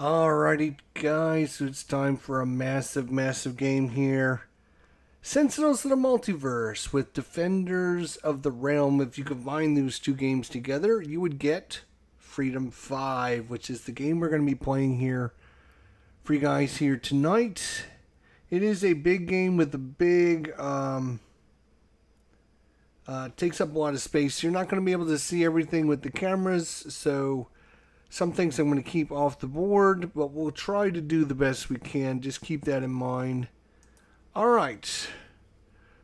Alrighty, guys, so it's time for a massive game here. Sentinels of the Multiverse with Defenders of the Realm. If you combine those two games together, you would get Freedom 5, which is the game we're going to be playing here for you guys here tonight. It is a big game with a big, takes up a lot of space. You're not going to be able to see everything with the cameras, so some things I'm going to keep off the board, but we'll try to do the best we can. Just keep that in mind. Alright.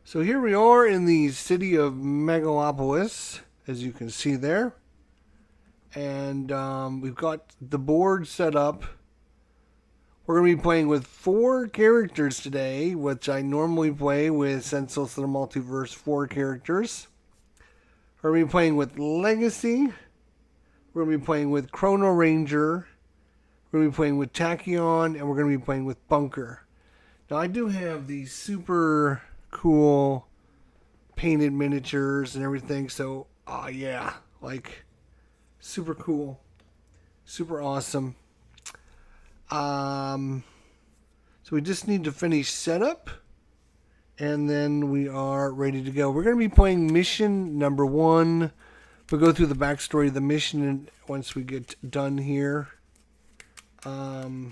So here we are in the city of Megalopolis, as you can see there. And we've got the board set up. We're going to be playing with 4 characters today, which I normally play with Sentinels of the Multiverse 4 characters. We're going to be playing with Legacy. We're going to be playing with Chrono-Ranger, we're going to be playing with Tachyon, and we're going to be playing with Bunker. Now, I do have these super cool painted miniatures and everything, so, yeah, like, super cool, super awesome. So we just need to finish setup, and then we are ready to go. We're going to be playing mission number 1. We'll go through the backstory of the mission once we get done here. So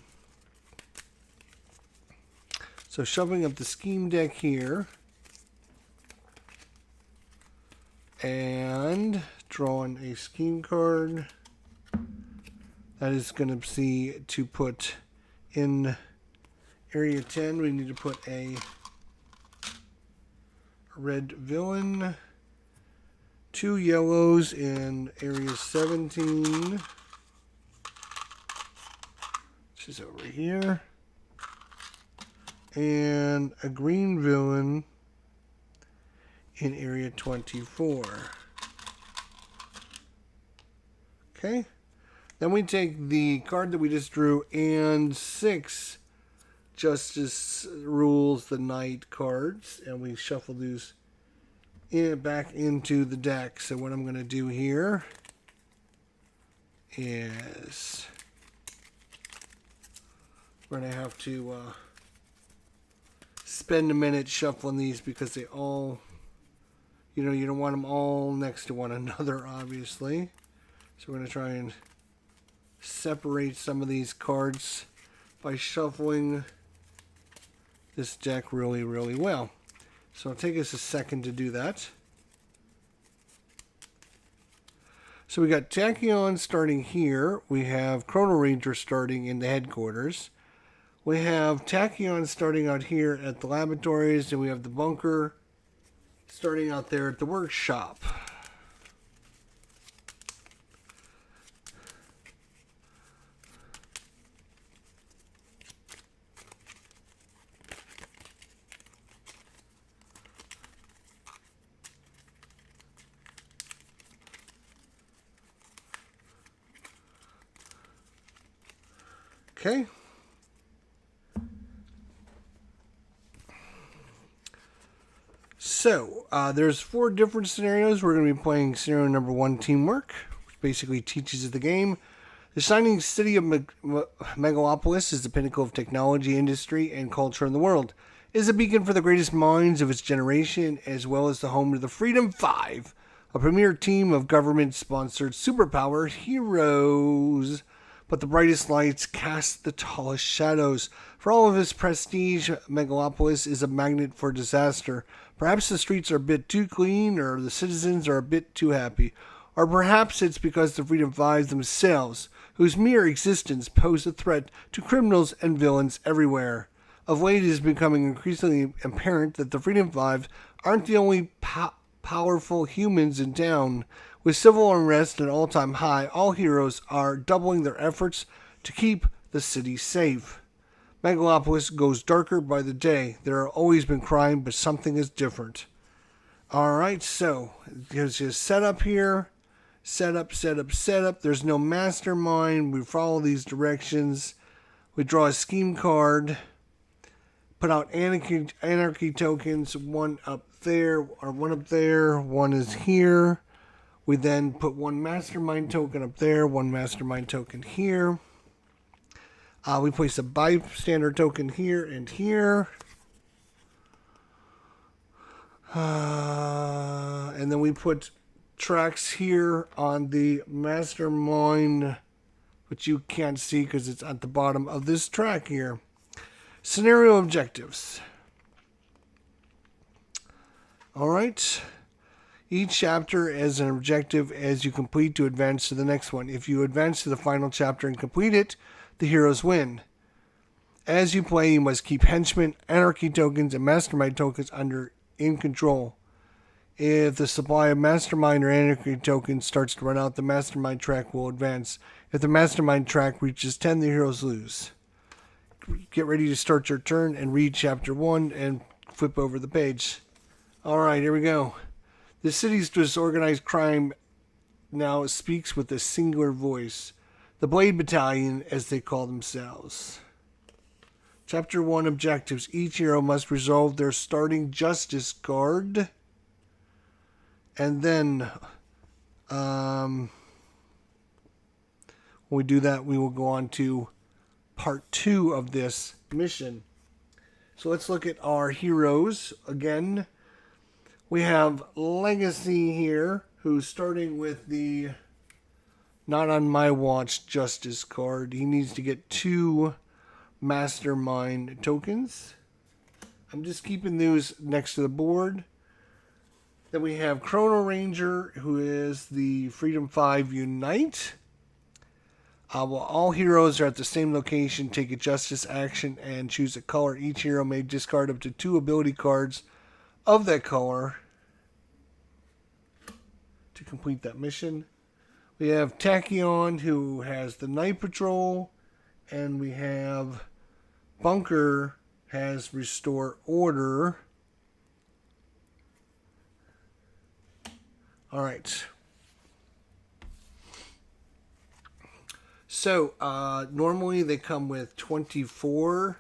shoving up the scheme deck here. And drawing a scheme card. That is going to see to put in area 10. We need to put a red villain. 2 yellows in area 17, which is over here, and a green villain in area 24. Okay, then we take the card that we just drew and 6 Justice Rules the Night cards, and we shuffle these back into the deck. So what I'm going to do here is we're going to have to spend a minute shuffling these because they all, you don't want them all next to one another, obviously. So we're going to try and separate some of these cards by shuffling this deck really well. So it'll take us a second to do that. So we got Tachyon starting here. We have Chrono-Ranger starting in the headquarters. We have Tachyon starting out here at the laboratories. And we have the Bunker starting out there at the workshop. Okay. So, there's 4 different scenarios. We're going to be playing scenario number 1, Teamwork, which basically teaches the game. The shining city of Megalopolis is the pinnacle of technology, industry, and culture in the world. It is a beacon for the greatest minds of its generation, as well as the home to the Freedom 5, a premier team of government-sponsored superpower heroes. But the brightest lights cast the tallest shadows. For all of its prestige, Megalopolis is a magnet for disaster. Perhaps the streets are a bit too clean, or the citizens are a bit too happy. Or perhaps it's because the Freedom Five themselves, whose mere existence pose a threat to criminals and villains everywhere. Of late, it is becoming increasingly apparent that the Freedom Five aren't the only powerful humans in town. With civil unrest at an all-time high, all heroes are doubling their efforts to keep the city safe. Megalopolis goes darker by the day. There have always been crime, but something is different. Alright, so there's just setup here. Setup. There's no mastermind. We follow these directions. We draw a scheme card. Put out anarchy tokens. One up there, or one up there. One is here. We then put one mastermind token up there, one mastermind token here. We place a bystander token here and here. And then we put tracks here on the mastermind, which you can't see because it's at the bottom of this track here. Scenario objectives. All right. Each chapter has an objective as you complete to advance to the next one. If you advance to the final chapter and complete it, the heroes win. As you play, you must keep henchmen, anarchy tokens, and mastermind tokens in control. If the supply of mastermind or anarchy tokens starts to run out, the mastermind track will advance. If the mastermind track reaches 10, the heroes lose. Get ready to start your turn and read chapter 1 and flip over the page. Alright, here we go. The city's disorganized crime now speaks with a singular voice. The Blade Battalion, as they call themselves. Chapter 1 objectives. Each hero must resolve their starting justice card. And then, when we do that, we will go on to part 2 of this mission. So let's look at our heroes again. We have Legacy here, who's starting with the not on my watch justice card. He needs to get 2 mastermind tokens. I'm just keeping those next to the board. Then we have Chrono-Ranger, who is the Freedom 5 Unite. While all heroes are at the same location, take a justice action and choose a color. Each hero may discard up to 2 ability cards of that color to complete that mission. We have Tachyon, who has the Night Patrol, and we have Bunker has Restore Order. All right. So, normally they come with 24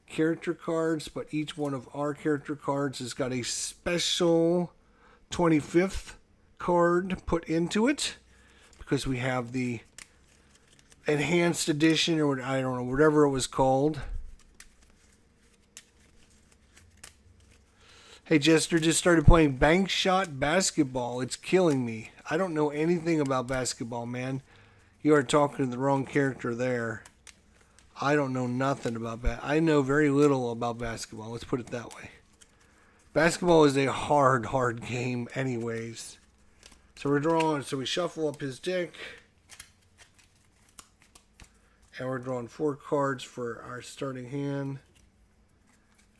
character cards, but each one of our character cards has got a special 25th card put into it because we have the enhanced edition, or I don't know, whatever it was called. Hey, Jester just started playing bank shot basketball. It's killing me. I don't know anything about basketball, man. You are talking to the wrong character there. I don't know nothing about I know very little about basketball. Let's put it that way. Basketball is a hard game anyways. So we're drawing, so we shuffle up his deck. And we're drawing 4 cards for our starting hand.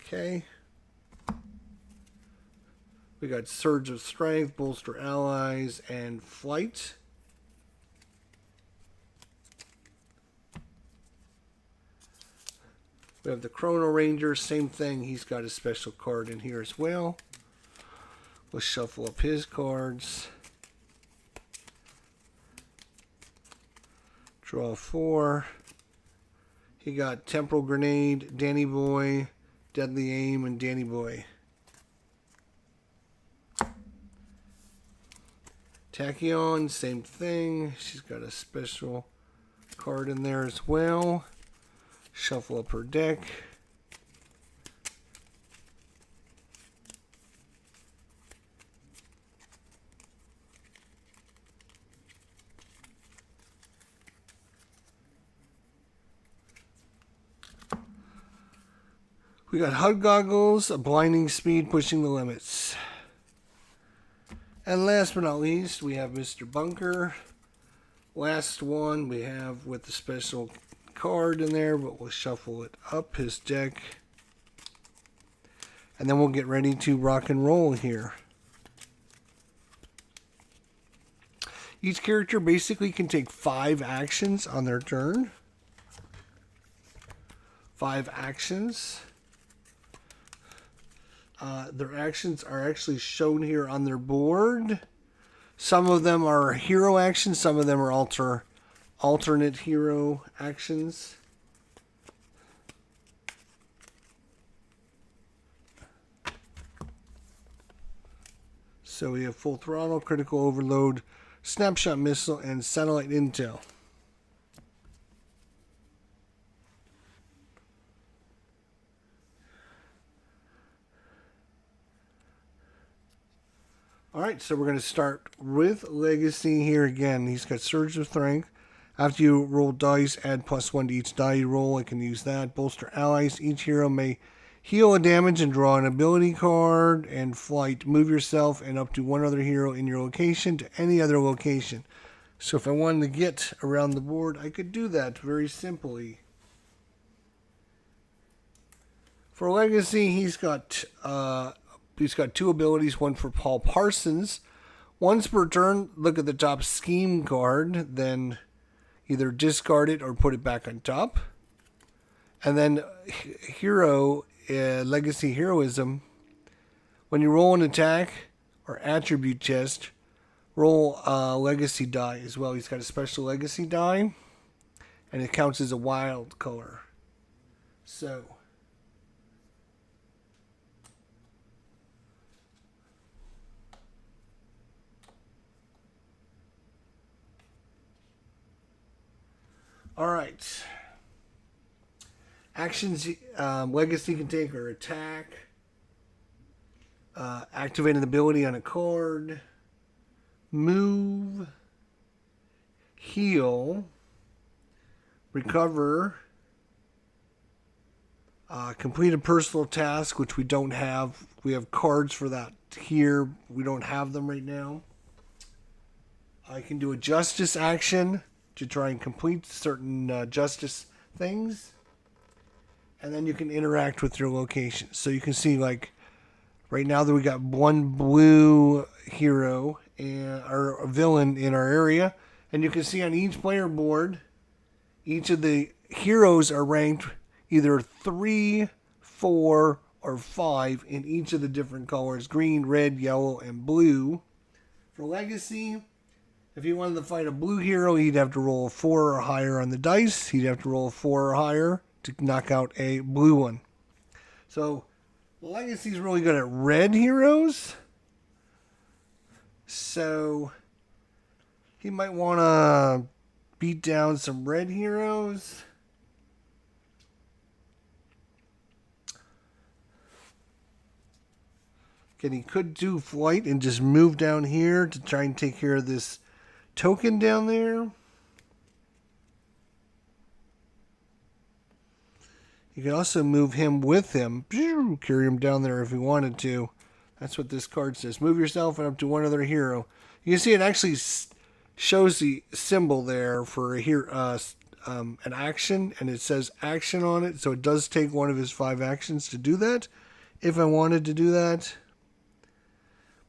Okay. We got Surge of Strength, Bolster Allies, and Flight. We have the Chrono-Ranger, same thing. He's got a special card in here as well. We'll shuffle up his cards. Draw 4. He got Temporal Grenade, Danny Boy, Deadly Aim, and Danny Boy. Tachyon, same thing. She's got a special card in there as well. Shuffle up her deck. We got Hug Goggles, a Blinding Speed, Pushing the Limits. And last but not least, we have Mr. Bunker. Last one we have with the special card in there, but we'll shuffle it up his deck. And then we'll get ready to rock and roll here. Each character basically can take 5 actions on their turn. 5 actions. Their actions are actually shown here on their board. Some of them are hero actions, some of them are alternate hero actions. So we have Full Throttle, Critical Overload, Snapshot Missile, and Satellite Intel. Alright, so we're going to start with Legacy here again. He's got Surge of Strength. After you roll dice, add +1 to each die you roll. I can use that. Bolster allies. Each hero may heal a damage and draw an ability card. And flight. Move yourself and up to one other hero in your location to any other location. So if I wanted to get around the board, I could do that very simply. For Legacy, he's got 2 abilities, one for Paul Parsons. Once per turn, look at the top scheme card, then either discard it or put it back on top. And then Legacy Heroism, when you roll an attack or attribute chest, roll a Legacy die as well. He's got a special Legacy die, and it counts as a wild color. So alright. Actions Legacy can take are attack, activate an ability on a card, move, heal, recover, complete a personal task, which we don't have. We have cards for that here. We don't have them right now. I can do a justice action to try and complete certain justice things. And then you can interact with your location. So you can see, like, right now that we got one blue hero or a villain in our area. And you can see on each player board, each of the heroes are ranked either 3, 4, or 5 in each of the different colors. Green, red, yellow, and blue. For Legacy, if he wanted to fight a blue hero, he'd have to roll a 4 or higher on the dice. He'd have to roll a 4 or higher to knock out a blue one. So, Legacy's really good at red heroes. So, he might want to beat down some red heroes. Again, he could do flight and just move down here to try and take care of this token down there. You can also move him with him, carry him down there if you wanted to. That's what this card says. Move yourself and up to one other hero. You can see it actually shows the symbol there for an action, and it says action on it. So it does take one of his 5 actions to do that, if I wanted to do that.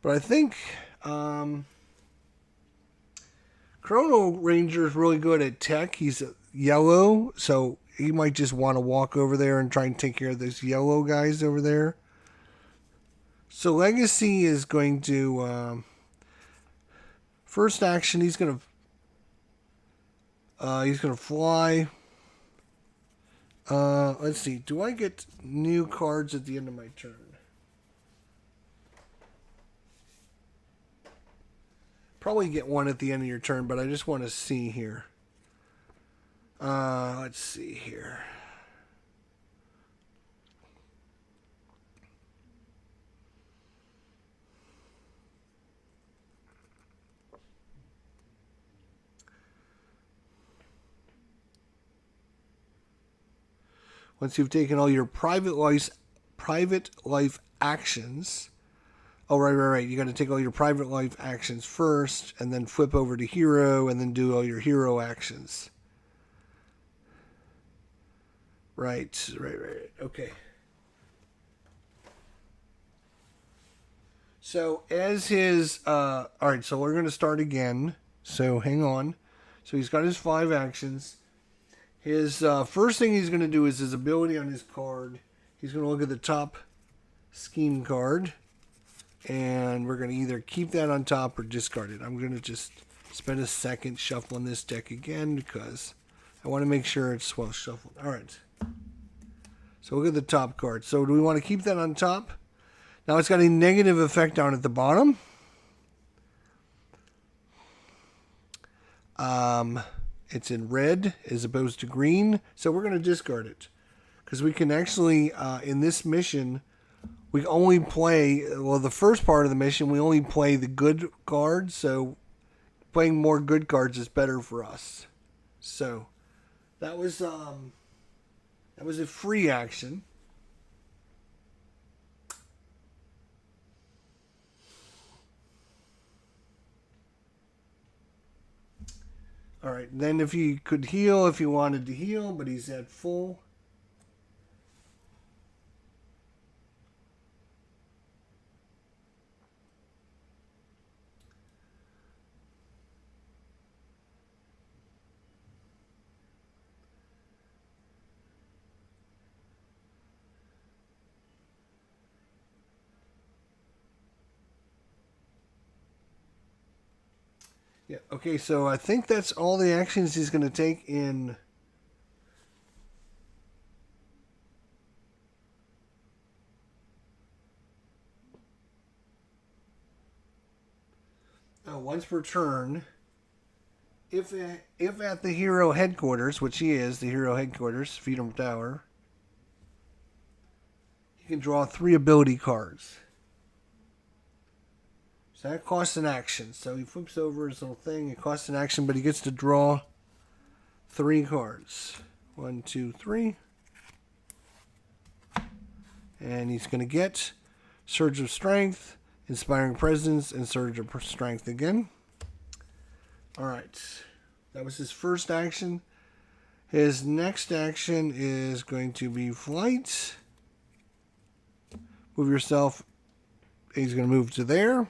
But I think Chrono-Ranger is really good at tech. He's yellow, so he might just want to walk over there and try and take care of those yellow guys over there. So Legacy is going to first action. He's gonna fly. Let's see. Do I get new cards at the end of my turn? Probably get one at the end of your turn, but I just want to see here. Let's see here. Once you've taken all your private life actions. Oh, right. You got to take all your private life actions first, and then flip over to hero, and then do all your hero actions. Right. Okay. So as his, all right, so we're going to start again. So hang on. So he's got his 5 actions. His first thing he's going to do is his ability on his card. He's going to look at the top scheme card. And we're going to either keep that on top or discard it. I'm going to just spend a second shuffling this deck again because I want to make sure it's well shuffled. All right. So look at the top card. So do we want to keep that on top? Now it's got a negative effect down at the bottom. It's in red as opposed to green. So we're going to discard it. Because we can actually, in this mission, we only play, well, the first part of the mission, we only play the good cards, so playing more good cards is better for us. So that was a free action. All right, then if he could heal, if he wanted to heal, but he's at full. Yeah, okay, so I think that's all the actions he's going to take in. Once per turn, if at the hero headquarters, which he is, the hero headquarters, Freedom Tower, he can draw 3 ability cards. So that costs an action. So he flips over his little thing. It costs an action, but he gets to draw 3 cards. 1, 2, 3. And he's going to get Surge of Strength, Inspiring Presence, and Surge of Strength again. Alright. That was his first action. His next action is going to be Flight. Move yourself. He's going to move to there.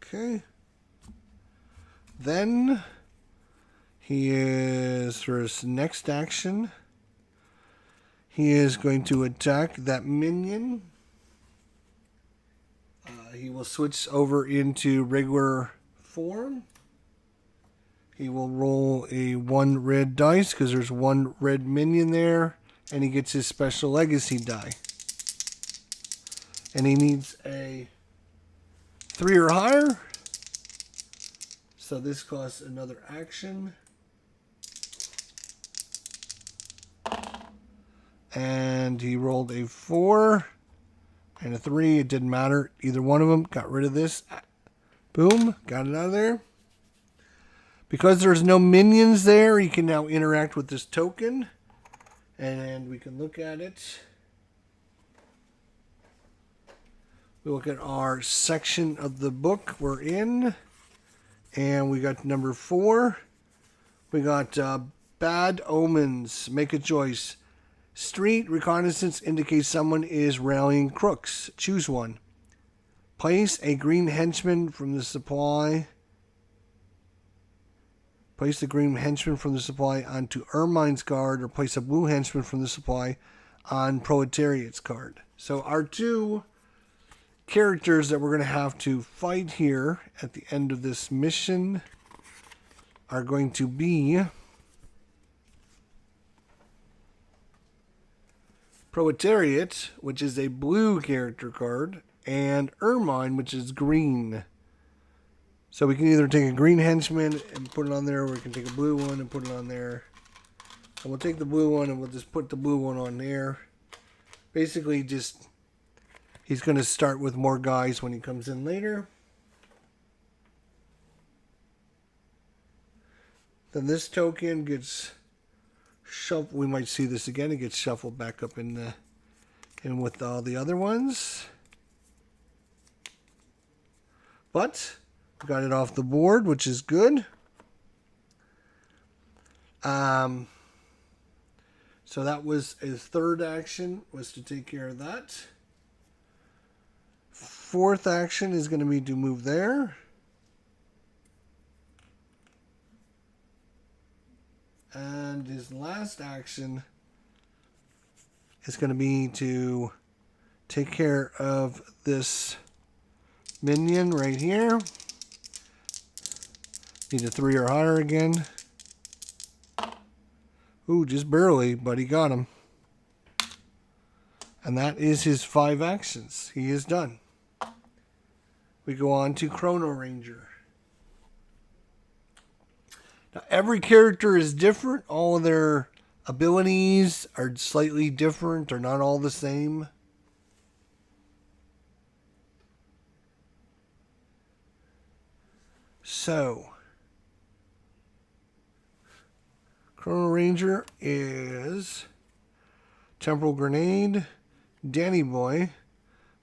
Okay. Then he is, for his next action, he is going to attack that minion. He will switch over into regular form. He will roll a 1 red dice because there's 1 red minion there, and he gets his special legacy die. And he needs a 3 or higher. So this costs another action. And he rolled a 4 and a 3. It didn't matter. Either one of them. Got rid of this. Boom. Got it out of there. Because there's no minions there, he can now interact with this token. And we can look at it. We look at our section of the book we're in. And we got number 4. We got Bad Omens. Make a choice. Street reconnaissance indicates someone is rallying crooks. Choose one. Place a green henchman from the supply. Place the green henchman from the supply onto Ermine's guard, or place a blue henchman from the supply on Proletariat's card. So our 2 characters that we're going to have to fight here at the end of this mission are going to be Proletariat, which is a blue character card, and Ermine, which is green. So we can either take a green henchman and put it on there, or we can take a blue one and put it on there. And we'll take the blue one and we'll just put the blue one on there. Basically, just he's going to start with more guys when he comes in later. Then this token gets shuffled. We might see this again. It gets shuffled back up in with all the other ones. But we got it off the board, which is good. So that was his third action, was to take care of that. Fourth action is going to be to move there. And his last action is going to be to take care of this minion right here. Need a 3 or higher again. Ooh, just barely, but he got him. And that is his 5 actions. He is done. We go on to Chrono-Ranger. Now, every character is different. All of their abilities are slightly different. They're not all the same. So, Chrono-Ranger is Temporal Grenade, Danny Boy.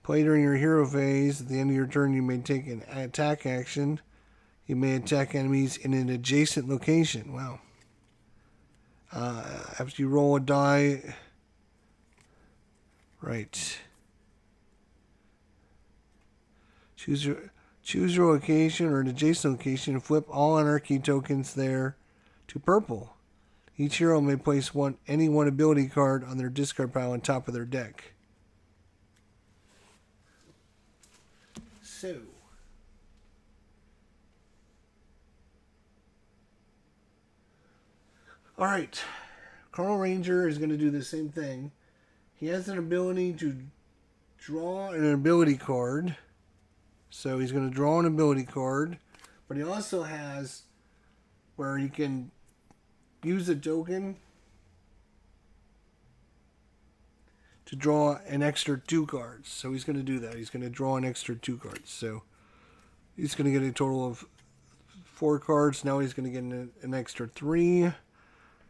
Play during your hero phase. At the end of your turn, you may take an attack action. You may attack enemies in an adjacent location. Wow. After you roll a die... Right. Choose your location or an adjacent location and flip all anarchy tokens there to purple. Each hero may place any one ability card on their discard pile on top of their deck. So, alright, Chrono-Ranger is going to do the same thing. He has an ability to draw an ability card. So he's going to draw an ability card. But he also has where he can use a token to draw an extra 2 cards. So he's going to do that. He's going to draw an extra 2 cards. So he's going to get a total of 4 cards. Now he's going to get an extra 3.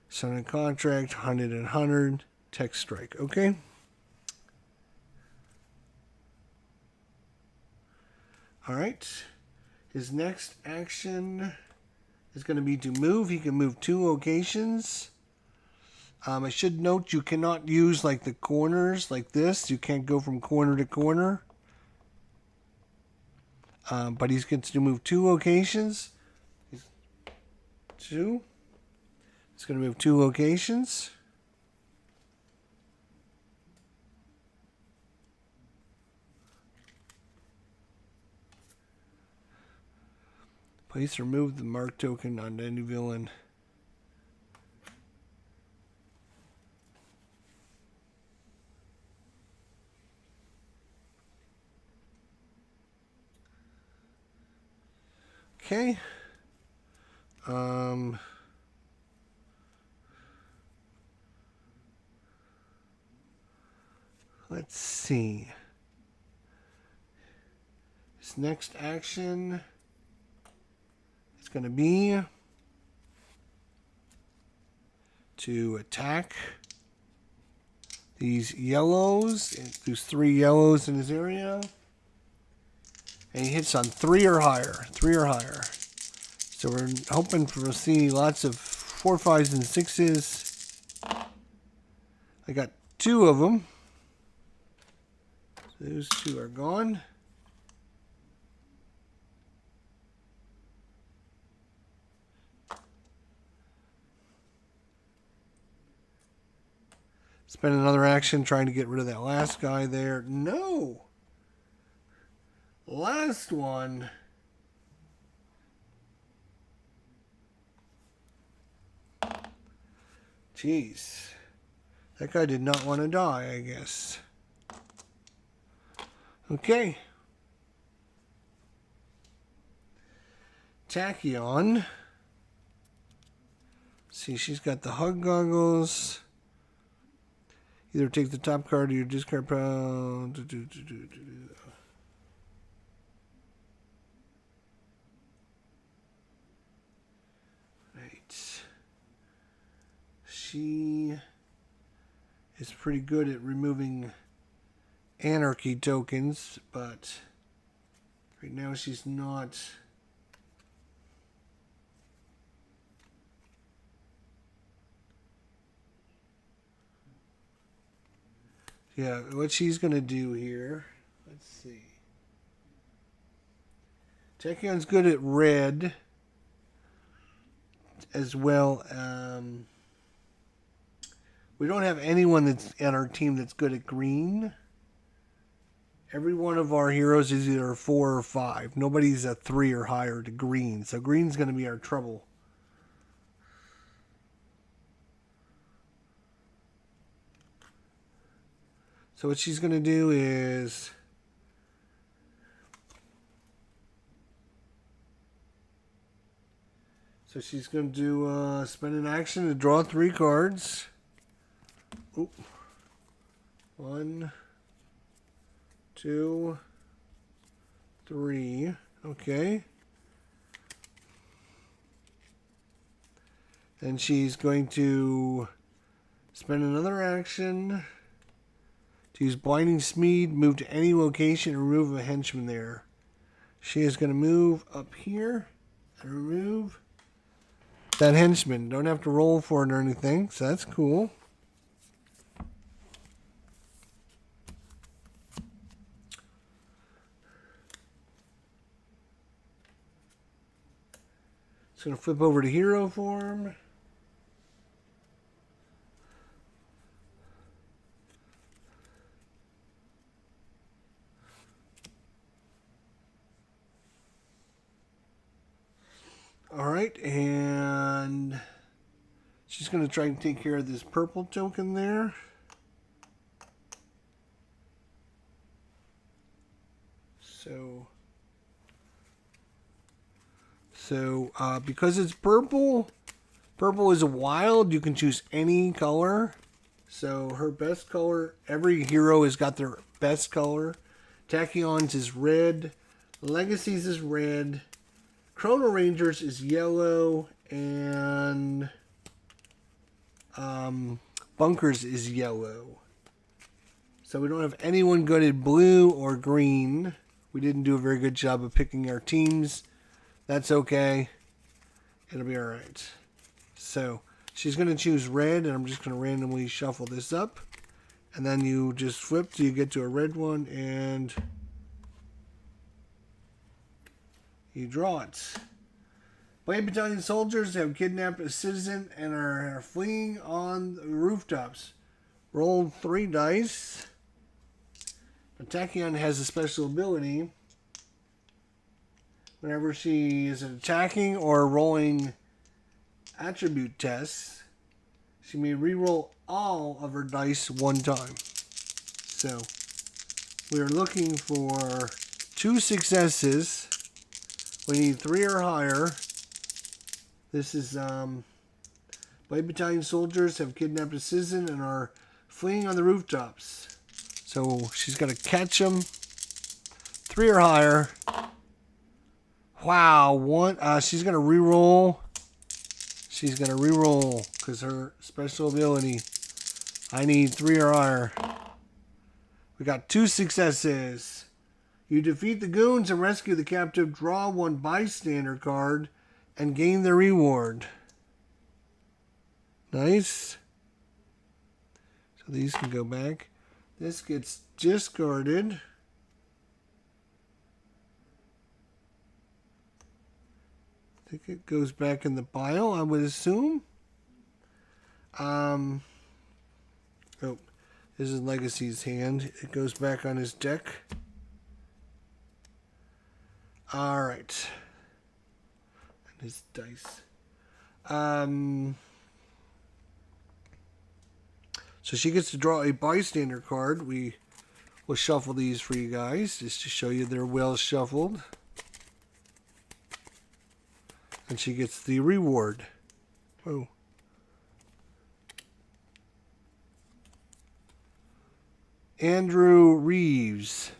Sign a contract, 100 and 100. Tech strike. Okay. Alright. His next action is going to be to move. He can move 2 locations. I should note you cannot use like the corners like this. You can't go from corner to corner. But he's going to move 2 locations. He's going to move 2 locations. Place or move the mark token on any villain. Okay. Let's see. His next action is going to be to attack these yellows. There's 3 yellows in his area. And he hits on 3 or higher. 3 or higher. So we're hoping to see lots of 4, 5s, and 6s. I got 2 of them. Those 2 are gone. Spend another action trying to get rid of that last guy there. No! Last one. Jeez. That guy did not want to die, I guess. Okay. Tachyon. See, she's got the hug goggles. Either take the top card of your discard pile. Right. She is pretty good at removing anarchy tokens, but right now she's not. Yeah, what she's going to do here, let's see. Tachyon's good at red as well. We don't have anyone that's on our team that's good at green. Every one of our heroes is either a 4 or 5. Nobody's a 3 or higher to green. So green's going to be our trouble. So what she's going to do is So she's going to do spend an action to draw 3 cards. Oop. 1, 2, 3. Okay. Then she's going to spend another action to use Blinding Speed, move to any location, and remove a henchman there. She is going to move up here and remove that henchman. Don't have to roll for it or anything, so that's cool. It's going to flip over to hero form. Alright, and she's going to try and take care of this purple token there. So because it's purple, purple is a wild. You can choose any color. So her best color, every hero has got their best color. Tachyon's is red. Legacy's is red. Chrono-Rangers is yellow. And Bunkers is yellow. So we don't have anyone good at blue or green. We didn't do a very good job of picking our teams. That's okay. It'll be alright. So, she's going to choose red, and I'm just going to randomly shuffle this up. And then you just flip till you get to a red one, and you draw it. Blade Battalion soldiers have kidnapped a citizen and are fleeing on the rooftops. Roll 3 dice. Tachyon has a special ability. Whenever she is attacking or rolling attribute tests, she may re-roll all of her dice 1 time. So, we are looking for 2 successes. We need 3 or higher. This is, Blade Battalion soldiers have kidnapped a citizen and are fleeing on the rooftops. So, she's got to catch them. 3 or higher. Wow, she's going to re-roll. She's going to re-roll because her special ability. I need 3 or higher. We got 2 successes. You defeat the goons and rescue the captive. Draw 1 bystander card and gain the reward. Nice. So these can go back. This gets discarded. I think it goes back in the pile, I would assume. Oh, this is Legacy's hand. It goes back on his deck. Alright. And his dice. So she gets to draw a bystander card. We will shuffle these for you guys just to show you they're well shuffled. And she gets the reward. Whoa. Andrew Reeves.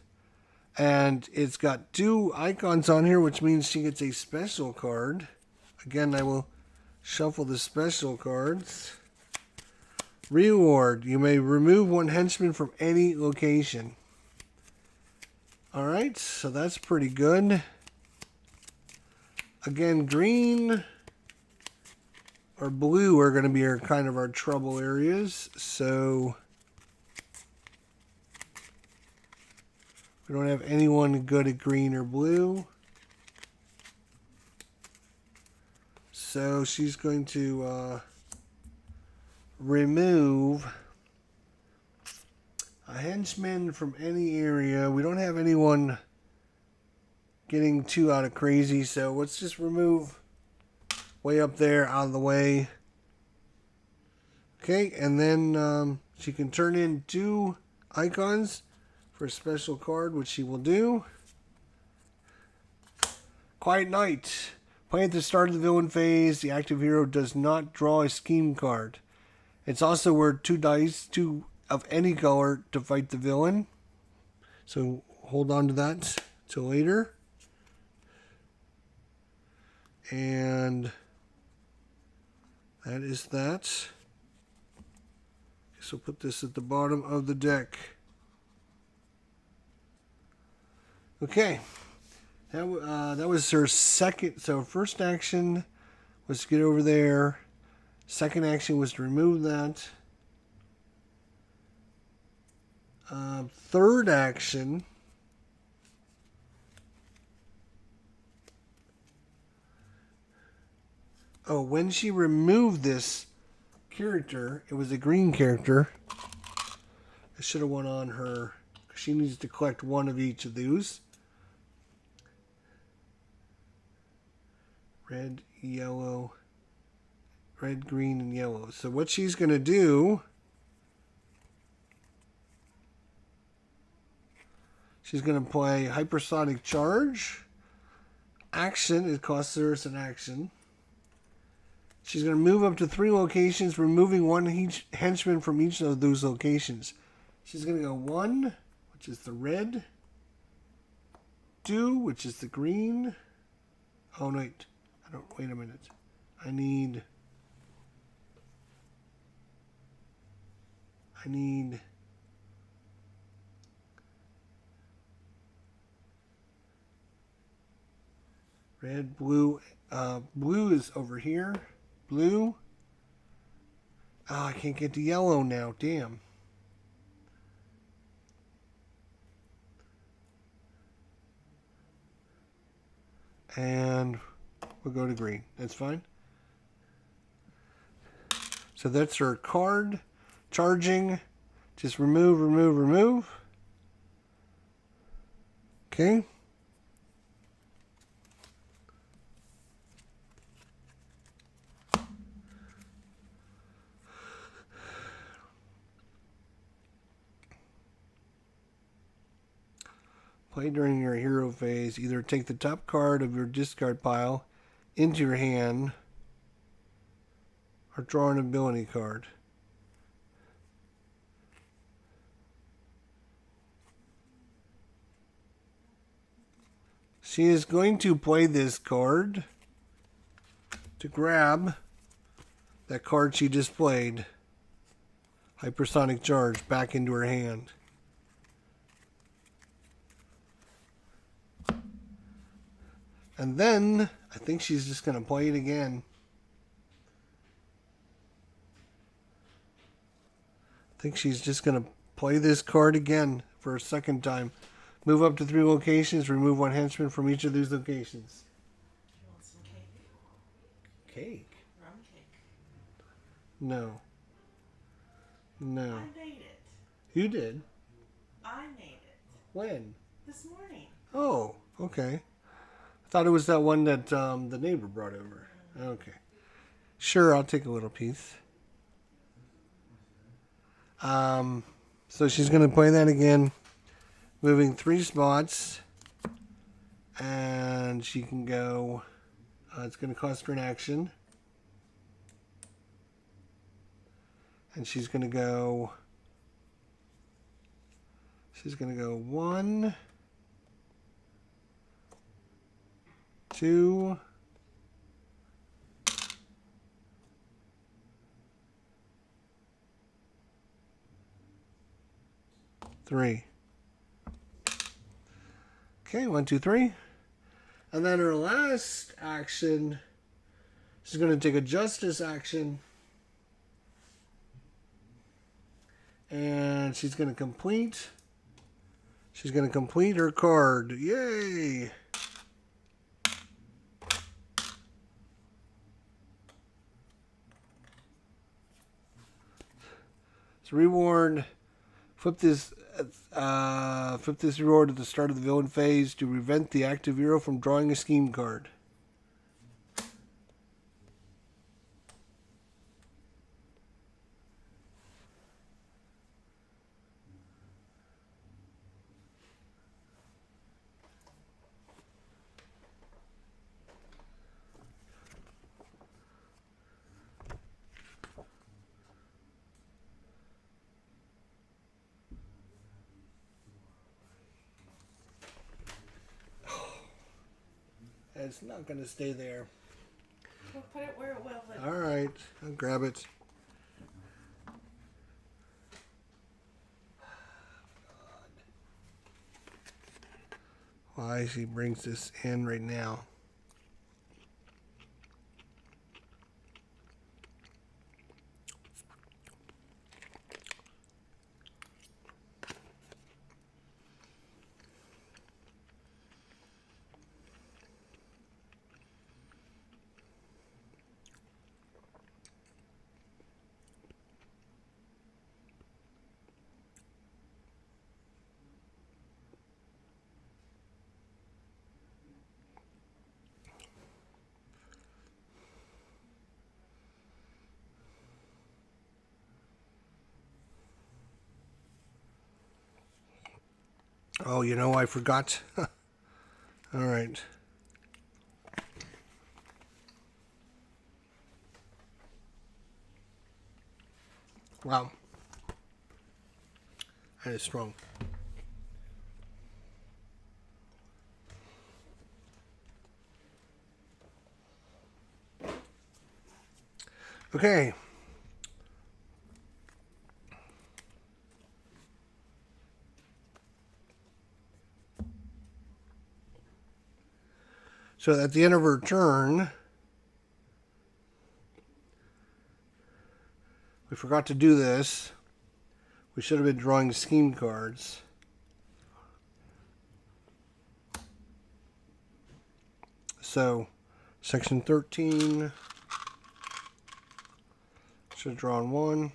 And it's got 2 icons on here, which means she gets a special card. Again, I will shuffle the special cards. Reward. You may remove 1 henchman from any location. Alright, so that's pretty good. Again, green or blue are going to be kind of our trouble areas. So we don't have anyone good at green or blue. So she's going to remove a henchman from any area. We don't have anyone getting too out of crazy, so let's just remove way up there out of the way. Okay, and then she can turn in 2 icons for a special card, which she will do. Quiet Night. Play at the start of the villain phase. The active hero does not draw a scheme card. It's also worth 2 dice, 2 of any color, to fight the villain. So hold on to that till later. And that is that. So put this at the bottom of the deck. Okay. That was her second. So first action was to get over there. Second action was to remove that. Third action. Oh, when she removed this character, it was a green character. I should have went on her. She needs to collect one of each of those. Red, yellow, red, green, and yellow. So what she's going to do, she's going to play Hypersonic Charge. Action, it costs her an action. She's going to move up to 3 locations, removing 1 henchman from each of those locations. She's going to go 1, which is the red. 2, which is the green. Oh, wait. Wait a minute. I need red, blue. Blue is over here. Blue. Oh, I can't get the yellow now. Damn. And we'll go to green. That's fine. So that's her card. Charging. Just remove, remove, remove. Okay. Play during your hero phase. Either take the top card of your discard pile into your hand or draw an ability card. She is going to play this card to grab that card she just played, Hypersonic Charge, back into her hand. And then, I think she's just going to play it again. I think she's just going to play this card again for a second time. Move up to 3 locations, remove 1 henchman from each of these locations. Do you want some cake? Cake? Rum cake. No. No. I made it. You did? I made it. When? This morning. Oh, okay. I thought it was that one that the neighbor brought over. Okay. Sure, I'll take a little piece. So she's going to play that again, moving 3 spots, and she can go, it's going to cost her an action, and she's going to go 1, 2, 3. Okay, 1, 2, 3. And then her last action, she's going to take a justice action. And she's going to complete her card. Yay! So reward, flip this reward at the start of the villain phase to prevent the active hero from drawing a scheme card. It's not going to stay there. We'll put it where it will. But All right, I'll grab it. Why she brings this in right now? Oh, you know, I forgot. All right. Wow. That is strong. Okay. So at the end of her turn, we forgot to do this. We should have been drawing scheme cards. So, section 13, should have drawn one.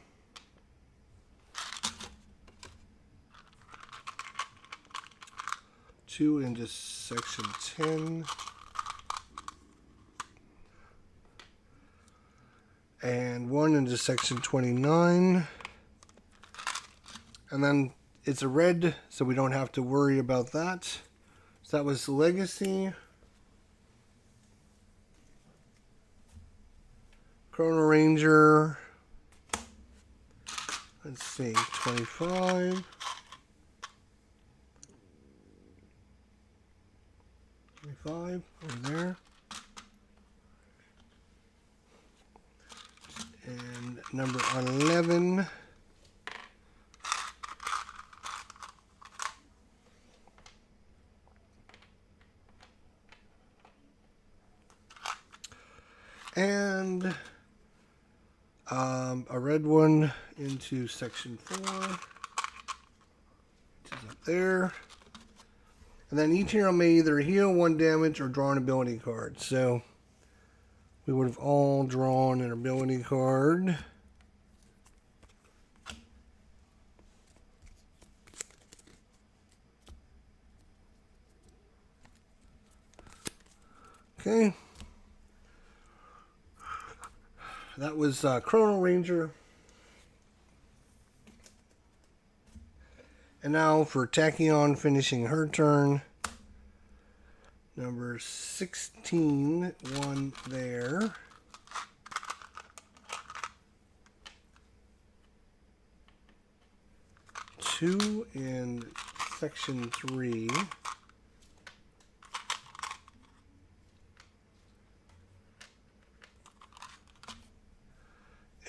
Two into section 10. And one into section 29. And then it's a red, so we don't have to worry about that. So that was Legacy. Chrono-Ranger. Let's see, 25. 25 over there. And number 11. And a red one into section 4, which is up there. And then each hero may either heal 1 damage or draw an ability card. So we would have all drawn an ability card. Okay. That was Chrono-Ranger. And now for Tachyon finishing her turn. Number 16, one there. Two in section 3.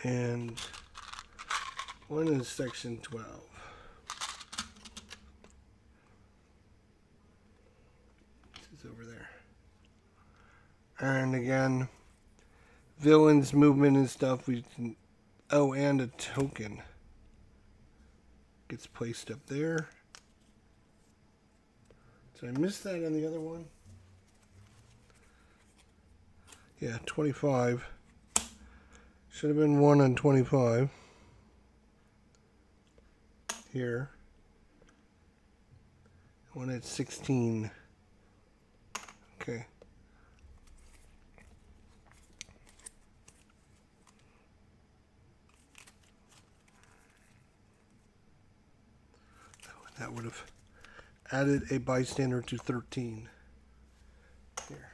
And one in section 12. This is over there. And again, villains, movement and stuff, we can, oh, and a token gets placed up there. Did I miss that on the other one? Yeah, 25. Should have been 1 on 25. Here. One at 16. Okay. That would have added a bystander to 13. Here.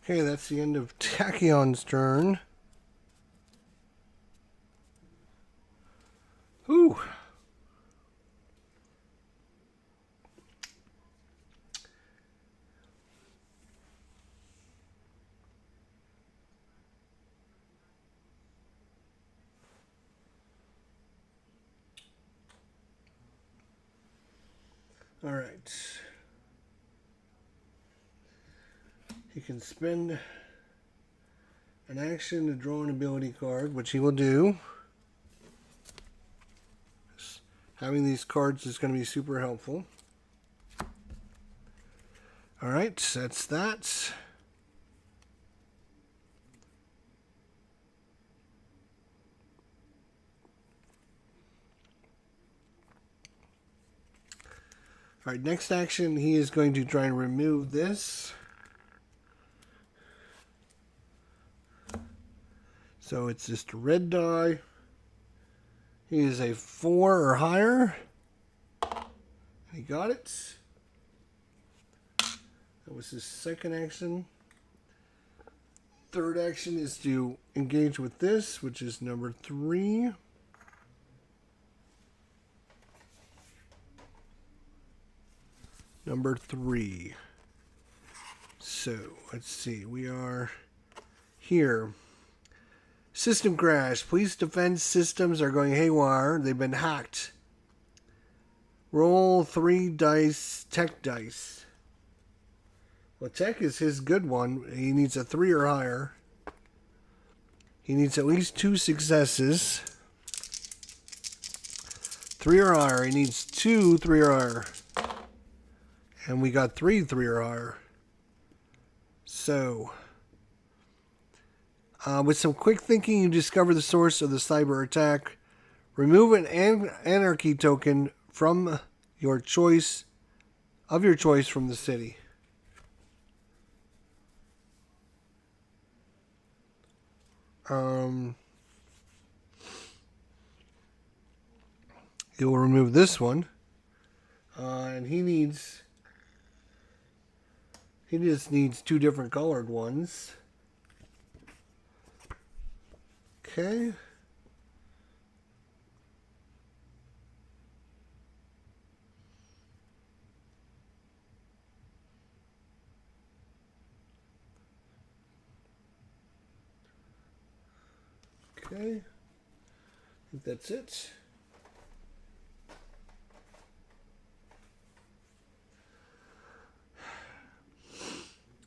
Okay, that's the end of Tachyon's turn. Whew. All right. He can spend an action to draw an ability card, which he will do. Having these cards is going to be super helpful. All right, that's that. All right, next action, he is going to try and remove this. So it's just a red die. He is a 4 or higher. He got it. That was his second action. Third action is to engage with this, which is number 3. Number 3. So, let's see. We are here. System crash. Police defense systems are going haywire. They've been hacked. Roll 3 dice, tech dice. Well, tech is his good one. He needs a 3 or higher. He needs at least 2 successes. 3 or higher. He needs 2 3 or higher. And we got 3 3 or higher. So, with some quick thinking, you discover the source of the cyber attack. Remove an anarchy token from your choice from the city. You'll remove this one, and he just needs 2 different colored ones. Okay. Okay. I think that's it.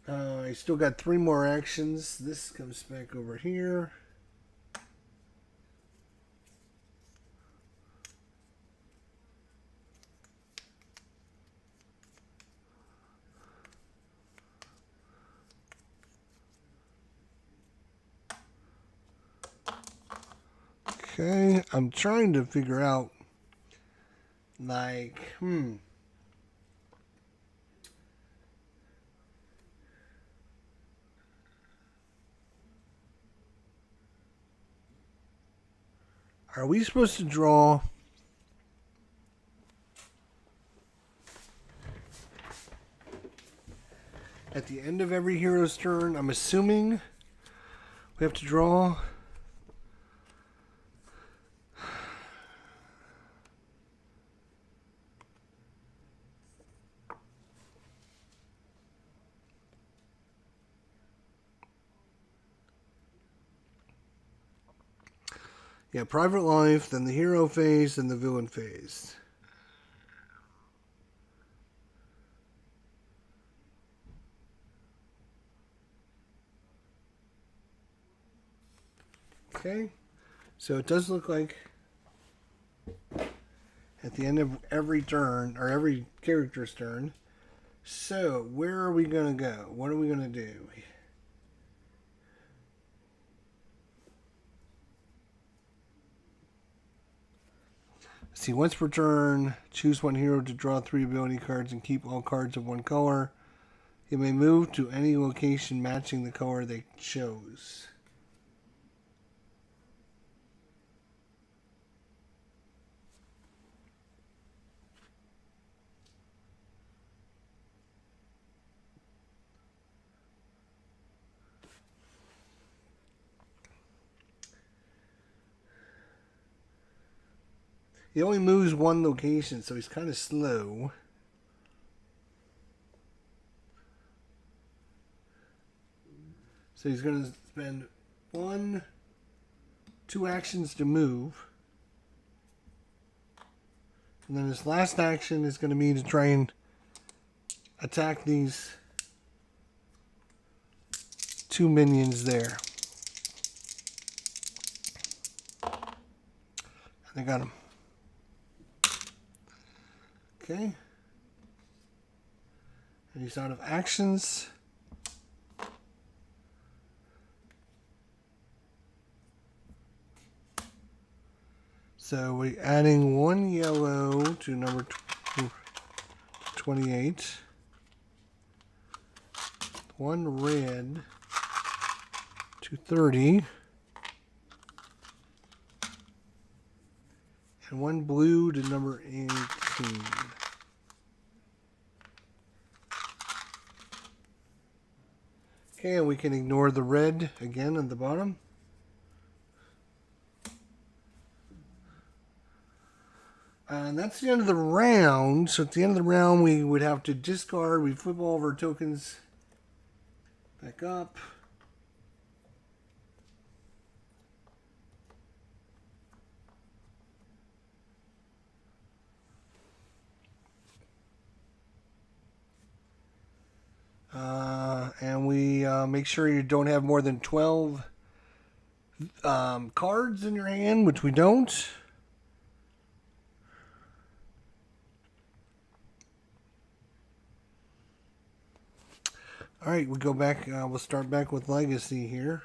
I still got 3 more actions. This comes back over here. Okay, I'm trying to figure out, like, are we supposed to draw at the end of every hero's turn? I'm assuming we have to draw. Yeah, private life, then the hero phase, then the villain phase. Okay, so it does look like at the end of every turn, or every character's turn. So, where are we going to go? What are we going to do? See, once per turn, choose one hero to draw 3 ability cards and keep all cards of one color. You may move to any location matching the color they chose. He only moves one location, so he's kind of slow. So he's going to spend 2 actions to move. And then his last action is going to be to try and attack these 2 minions there. And I got him. Okay. And he's out of actions. So we're adding 1 yellow to number 28. 1 red to 30. And 1 blue to number 18. Okay, and we can ignore the red again at the bottom. And that's the end of the round. So at the end of the round, we would have to discard. We flip all of our tokens back up. And we make sure you don't have more than 12 cards in your hand, which we don't. All right, we go back. We'll start back with Legacy here.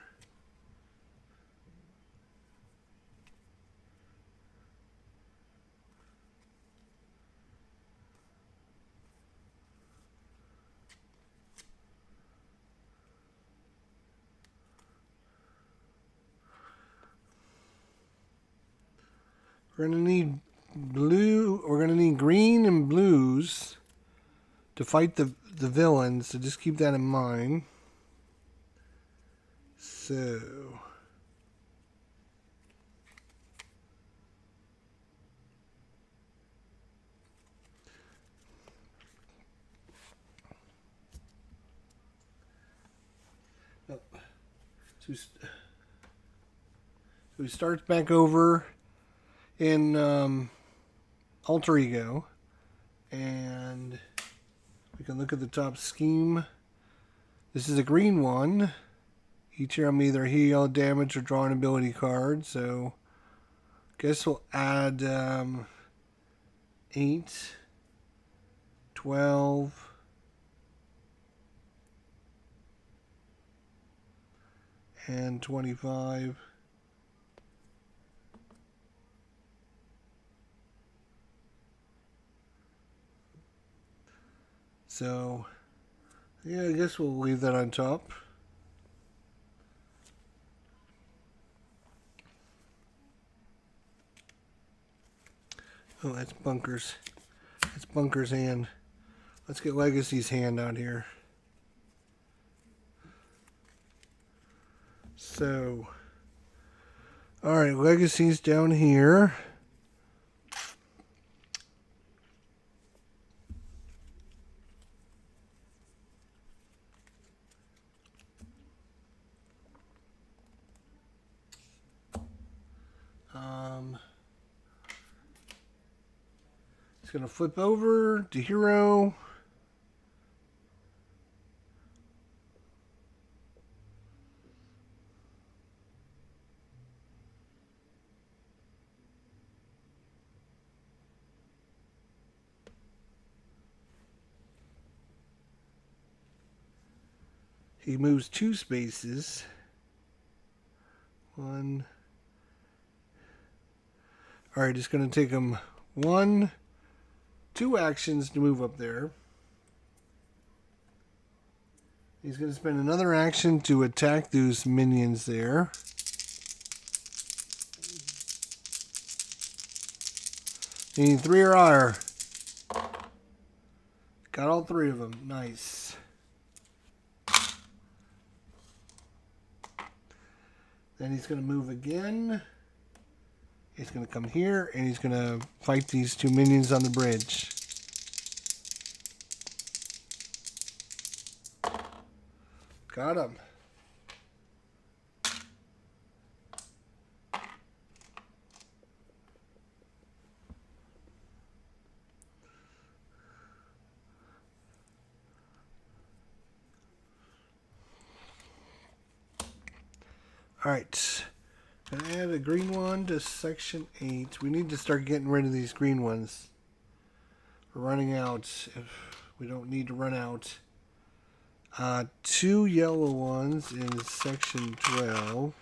We're going to need blue. We're going to need green and blues to fight the villains. So just keep that in mind. So we start back over in Alter Ego, and we can look at the top scheme. This is a green one. Each here I'm either heal, damage, or draw an ability card. So guess we'll add 8, 12, and 25. So, yeah, I guess we'll leave that on top. Oh, that's Bunker's. That's Bunker's hand. Let's get Legacy's hand out here. So, alright, Legacy's down here. It's going to flip over to hero. He moves 2 spaces. 1. Alright, it's going to take him 1, 2 actions to move up there. He's going to spend another action to attack those minions there. You need 3 or higher. Got all 3 of them. Nice. Then he's going to move again. He's going to come here, and he's going to fight these 2 minions on the bridge. Got him. Alright. Gonna add a green one to section 8. We need to start getting rid of these green ones. We're running out. If we don't need to run out. 2 yellow ones in section 12.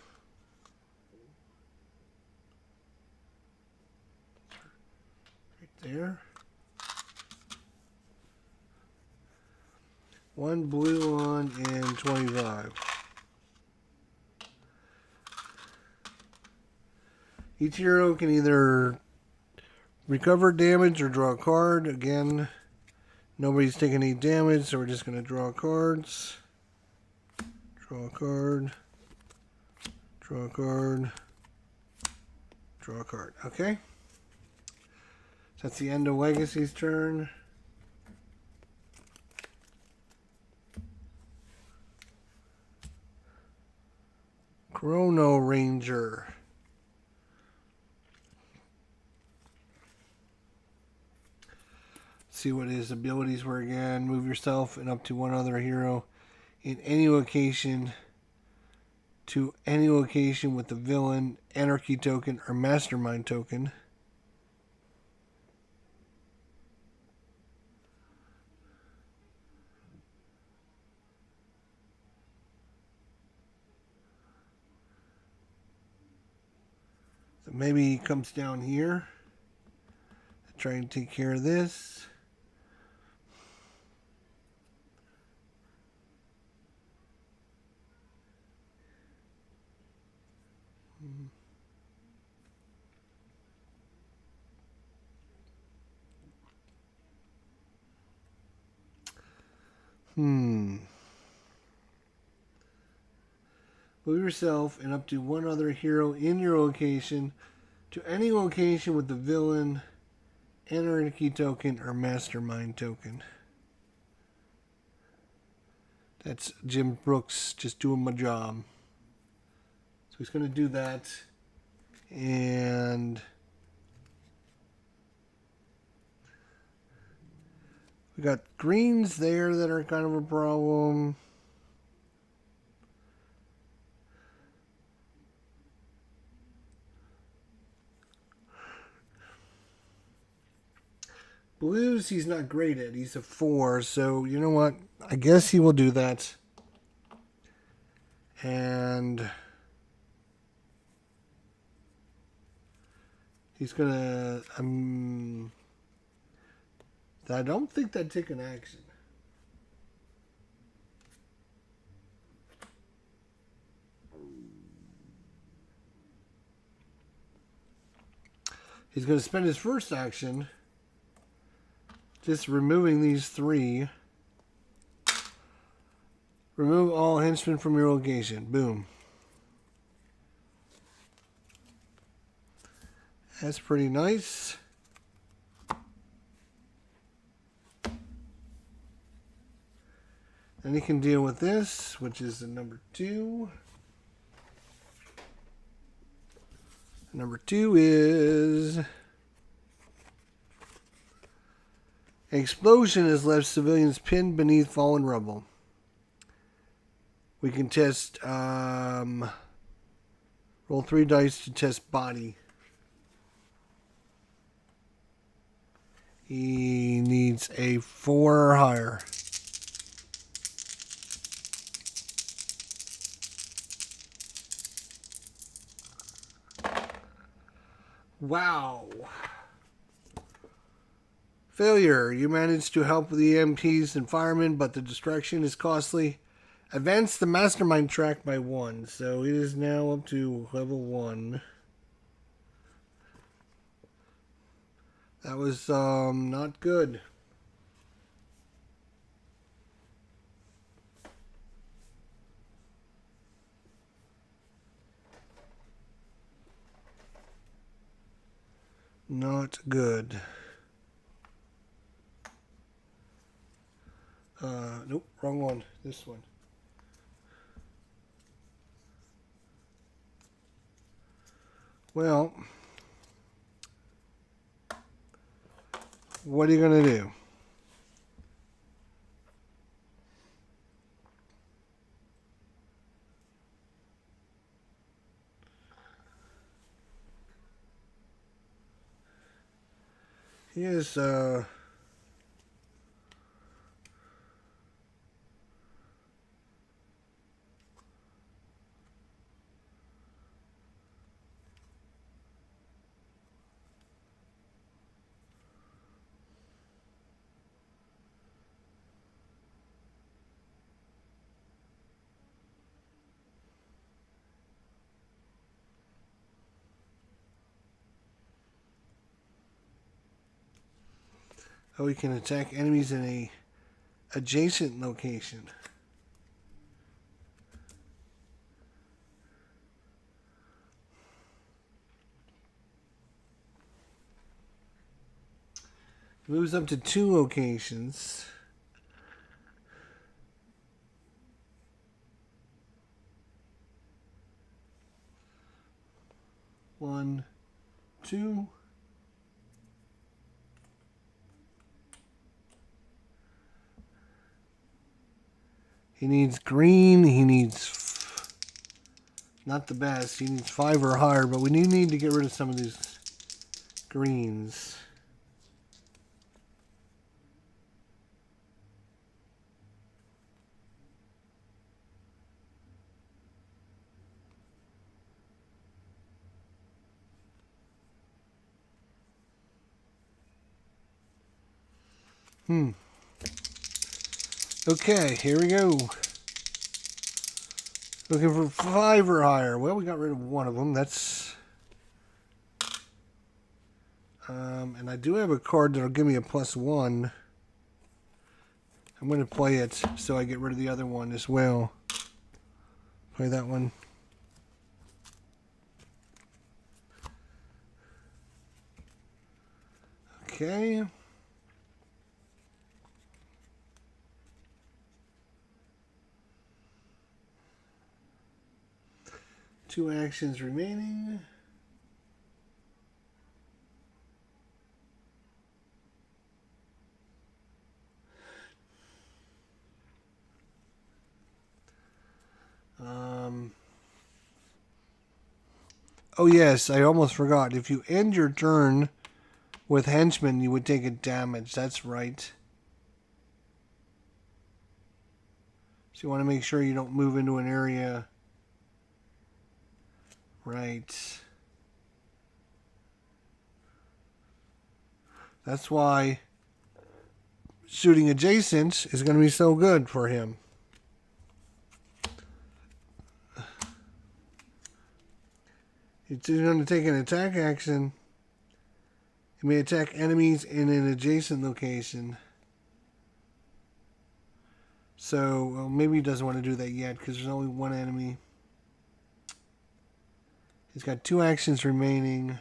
Right there. 1 blue one in 25. Each hero can either recover damage or draw a card. Again, nobody's taking any damage, so we're just going to draw cards. Draw a card. Draw a card. Draw a card. Okay. That's the end of Legacy's turn. Chrono-Ranger. See what his abilities were again. Move yourself and up to one other hero in any location to any location with the villain, anarchy token, or mastermind token. So maybe he comes down here. Try and take care of this. Move yourself and up to one other hero in your location to any location with the villain, anarchy token, or mastermind token. That's Jim Brooks just doing my job. So he's going to do that. And we got greens there that are kind of a problem. Blues, he's not great at. He's a 4. So, you know what? I guess he will do that. And he's going to... I don't think that'd take an action. He's going to spend his first action just removing these 3. Remove all henchmen from your location. Boom. That's pretty nice. Then he can deal with this, which is the number 2. Number 2 is... Explosion has left civilians pinned beneath fallen rubble. We can test... roll 3 dice to test body. He needs a 4 or higher. Wow. Failure. You managed to help the EMPs and firemen, but the distraction is costly. Advance the mastermind track by 1. So it is now up to level 1. That was not good. Not good. Nope, wrong one. This one. Well, what are you going to do? He is, oh, he can attack enemies in a adjacent location. Moves up to 2 locations. One, 2. He needs green. He needs not the best. He needs 5 or higher, but we do need to get rid of some of these greens. Okay, here we go. Looking for 5 or higher. Well, we got rid of one of them. That's... and I do have a card that'll give me a +1. I'm going to play it so I get rid of the other one as well. Play that one. Okay. Two actions remaining. Oh yes, I almost forgot. If you end your turn with henchmen, you would take a damage. That's right. So you want to make sure you don't move into an area. Right. That's why shooting adjacent is going to be so good for him. He's going to take an attack action. He may attack enemies in an adjacent location. So, well, maybe he doesn't want to do that yet because there's only one enemy. He's got 2 actions remaining.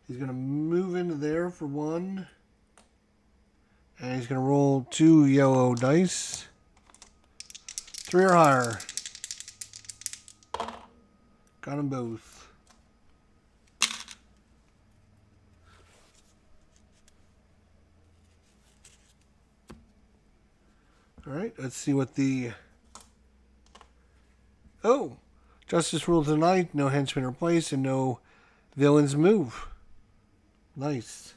He's going to move into there for 1. And he's going to roll 2 yellow dice. 3 or higher. Got them both. Alright, let's see what the... Oh! Justice rule tonight, no henchmen are placed, and no villains move. Nice.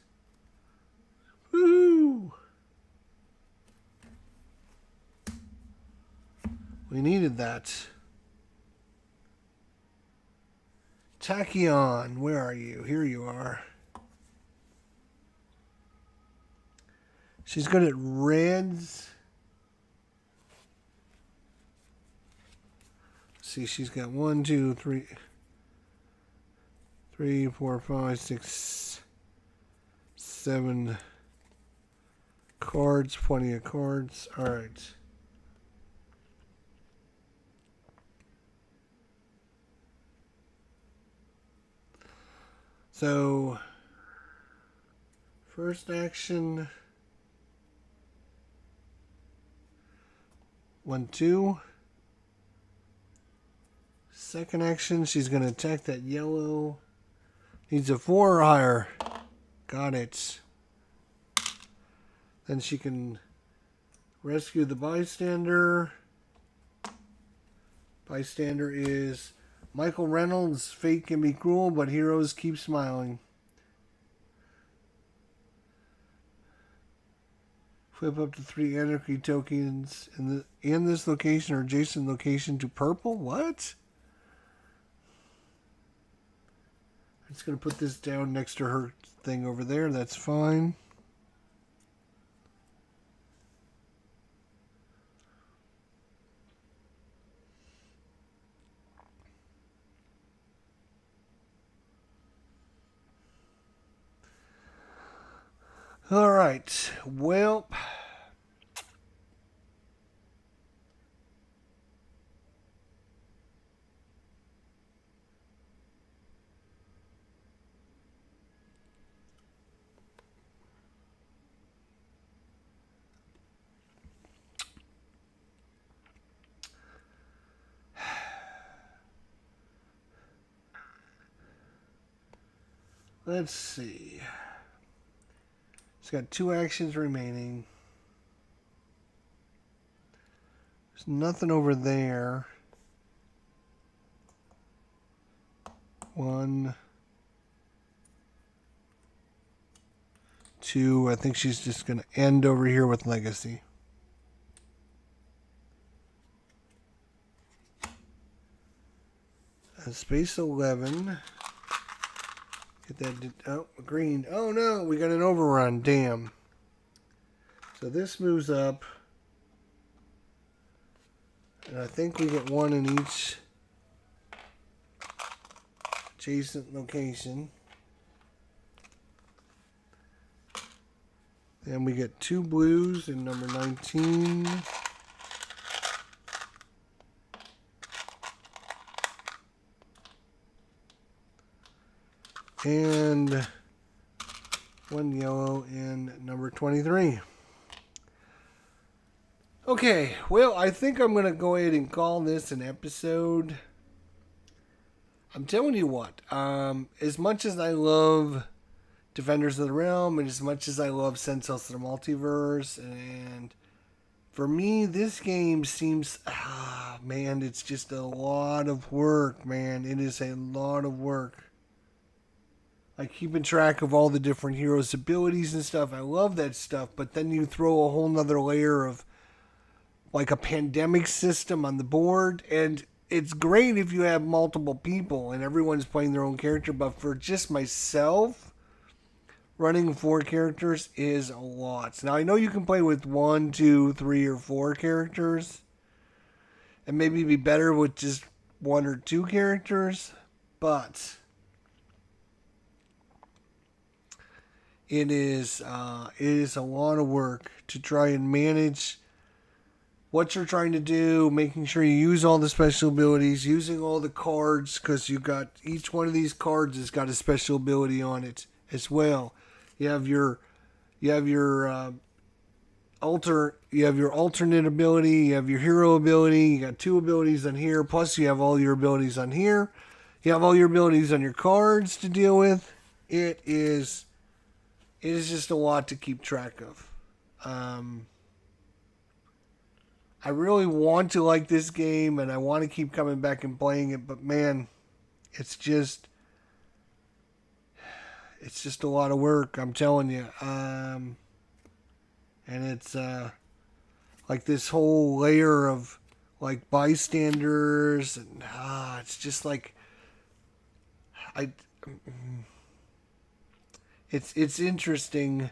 Woo! We needed that. Tachyon, where are you? Here you are. She's good at reds. See, she's got 1, 2, 3, 3, 4, 5, 6, 7 cards. Plenty of cards. All right. So, first action, 1, 2. Second action, she's going to attack that yellow. Needs a 4 or higher. Got it. Then she can Rescue the bystander. Bystander is Michael Reynolds. Fate can be cruel, but heroes keep smiling. Flip up to 3 anarchy tokens in this location or adjacent location to purple. What? I'm just going to put this down next to her thing over there. That's fine. All right. Well, let's see. It's got 2 actions remaining. There's nothing over there. 1, 2. I think she's just going to end over here with Legacy. Space 11. Get that. Oh, green. Oh no, we got an overrun. Damn. So this moves up. And I think we get 1 in each adjacent location. Then we get 2 blues in number 19. And 1 yellow in number 23. Okay, well, I think I'm going to go ahead and call this an episode. I'm telling you what, as much as I love Defenders of the Realm, and as much as I love Sentinels of the Multiverse, and for me, this game seems, man, it's just a lot of work, man. It is a lot of work. Like keeping track of all the different heroes' abilities and stuff. I love that stuff, but then you throw a whole nother layer of like a pandemic system on the board, and it's great if you have multiple people and everyone's playing their own character, but for just myself, running 4 characters is a lot. Now I know you can play with 1, 2, 3, or 4 characters, and maybe be better with just 1 or 2 characters, but it is a lot of work to try and manage what you're trying to do, making sure you use all the special abilities, using all the cards, because you got each one of these cards has got a special ability on it as well. You have your alternate ability, you have your hero ability, you got 2 abilities on here, plus you have all your abilities on here. You have all your abilities on your cards to deal with. It is just a lot to keep track of. I really want to like this game, and I want to keep coming back and playing it, but man, it's just a lot of work, I'm telling you. And it's like this whole layer of like bystanders, and it's just like it's interesting,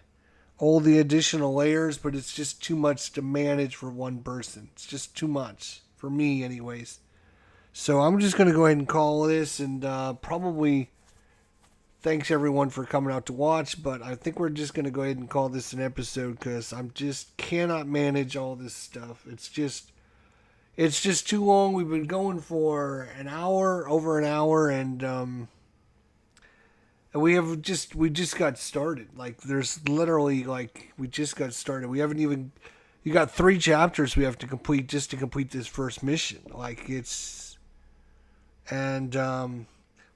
all the additional layers, but it's just too much to manage for one person. It's just too much for me anyways. So I'm just going to go ahead and call this, and probably thanks everyone for coming out to watch, but I think we're just going to go ahead and call this an episode, because I'm just cannot manage all this stuff. It's just too long. We've been going for over an hour, and we just got started. Like, there's literally, like, we just got started. We haven't even, you got 3 chapters we have to complete just to complete this first mission. Like,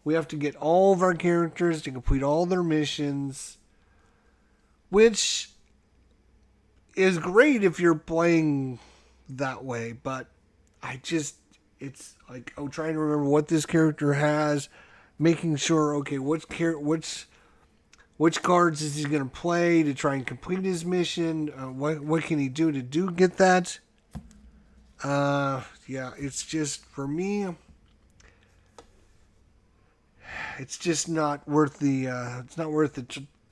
we have to get all of our characters to complete all their missions, which is great if you're playing that way, but it's like, I'm trying to remember what this character has, making sure, okay, which cards is he going to play to try and complete his mission? What can he do to get that? Yeah, it's just, for me, it's just not worth the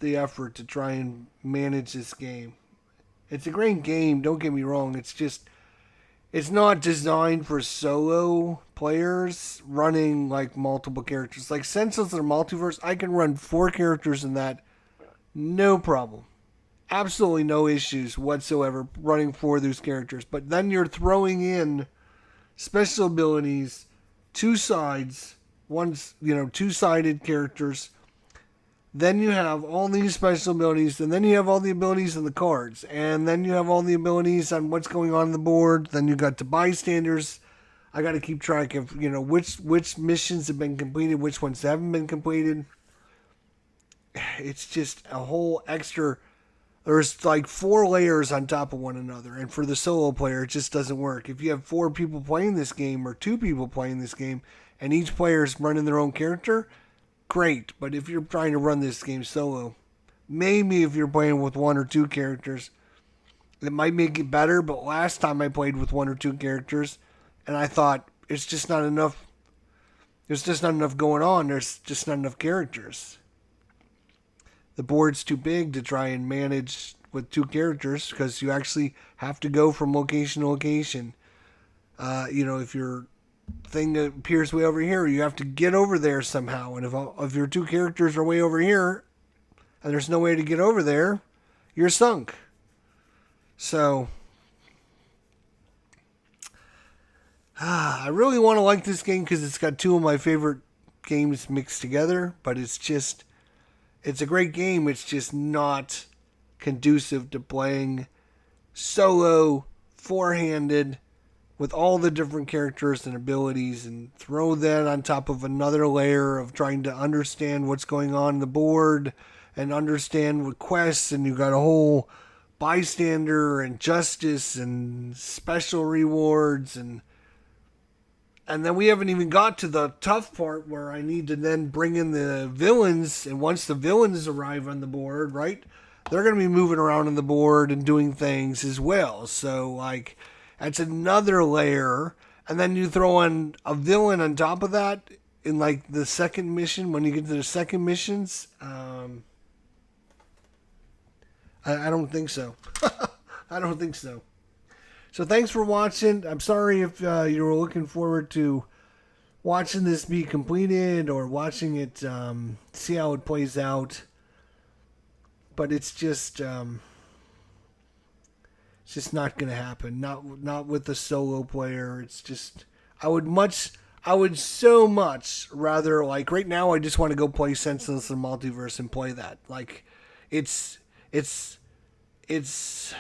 effort to try and manage this game. It's a great game, don't get me wrong. It's not designed for solo players running like multiple characters. Like Senseless or Multiverse, I can run 4 characters in that, no problem. Absolutely no issues whatsoever running 4 of those characters. But then you're throwing in special abilities, 2 sides, two-sided characters. Then you have all these special abilities, and then you have all the abilities in the cards, and then you have all the abilities on what's going on the board. Then you got the bystanders. I got to keep track of which missions have been completed, which ones haven't been completed. It's just a whole extra. There's like 4 layers on top of one another, and for the solo player, it just doesn't work. If you have 4 people playing this game or 2 people playing this game, and each player is running their own character, great. But if you're trying to run this game solo, maybe if you're playing with 1 or 2 characters, it might make it better. But last time I played with 1 or 2 characters, and I thought, it's just not enough. There's just not enough going on. There's just not enough characters. The board's too big to try and manage with 2 characters, because you actually have to go from location to location. If your thing that appears way over here, you have to get over there somehow. And if your 2 characters are way over here, and there's no way to get over there, you're sunk. So, I really want to like this game because it's got 2 of my favorite games mixed together, but it's a great game. It's just not conducive to playing solo, 4-handed, with all the different characters and abilities, and throw that on top of another layer of trying to understand what's going on the board and understand what quests, and you got a whole bystander and justice and special rewards, and then we haven't even got to the tough part where I need to then bring in the villains, and once the villains arrive on the board, right, they're going to be moving around on the board and doing things as well. So, like, that's another layer. And then you throw on a villain on top of that in, like, the second mission. When you get to the second missions, I don't think so. I don't think so. So thanks for watching. I'm sorry if you were looking forward to watching this be completed or watching it, see how it plays out. But it's just not going to happen. Not with the solo player. It's just, I would so much rather, like, right now I just want to go play Senseless and Multiverse and play that. Like, it's Senseless